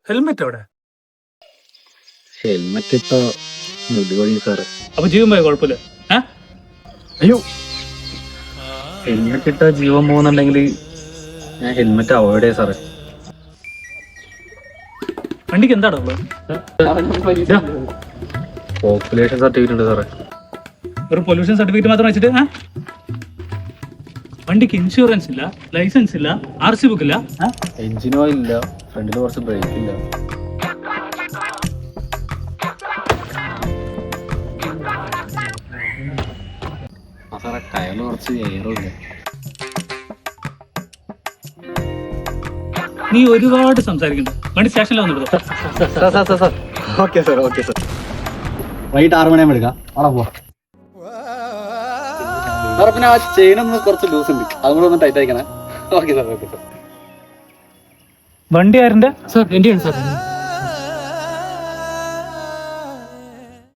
Helmet എവിടെ? Helmet ഇപ്പൊ മുടിപൊഴി sir. അപ്പൊ ജീവൻ പോയ കുഴപ്പമില്ല. അയ്യോ, ഹെൽമെറ്റ് ഇട്ട ജീവൻ പോകുന്നുണ്ടെങ്കിൽ ഞാൻ ഹെൽമെറ്റ് അവോയ്ഡ് ചെയ്യാം സാറേ. വണ്ടിക്ക് എന്താണോ ഉള്ളത്? പോപ്പുലേഷൻ സർട്ടിഫിക്കറ്റ് ഉണ്ട് സാറേ. ഒരു പൊല്യൂഷൻ സർട്ടിഫിക്കറ്റ് മാത്രം വെച്ചിട്ട് വണ്ടിക്ക് ഇൻഷുറൻസ് ഇല്ല, ലൈസൻസ് ഇല്ല, RC ബുക്ക് ഇല്ല. എഞ്ചിൻ ഓയിൽ ഇല്ല, ഫ്രണ്ടിൽ കുറച്ച് ബ്രേക്ക് ഇല്ല. സാറേ ടയറിൽ കുറച്ച് എയറും ഇല്ല. നീ ഒരുപാട് സംസാരിക്കുന്നു. വണ്ടി സ്റ്റേഷനിൽ വന്നിടും. Okay sir, okay sir. വൈകിട്ട് 6 മണിയാകുമ്പോൾ എടുക്കാം. അവിടെ പോവാം സാറേ. പിന്നെ ആ ചെയിനൊന്ന് കുറച്ച് ലൂസ് ഉണ്ട്, അതും കൂടെ ഒന്ന് ടൈറ്റ് ആയിക്കണേ. Okay sir, okay sir. വണ്ടി ആരുടെ? സാർ എന്റെയാണ് സാർ.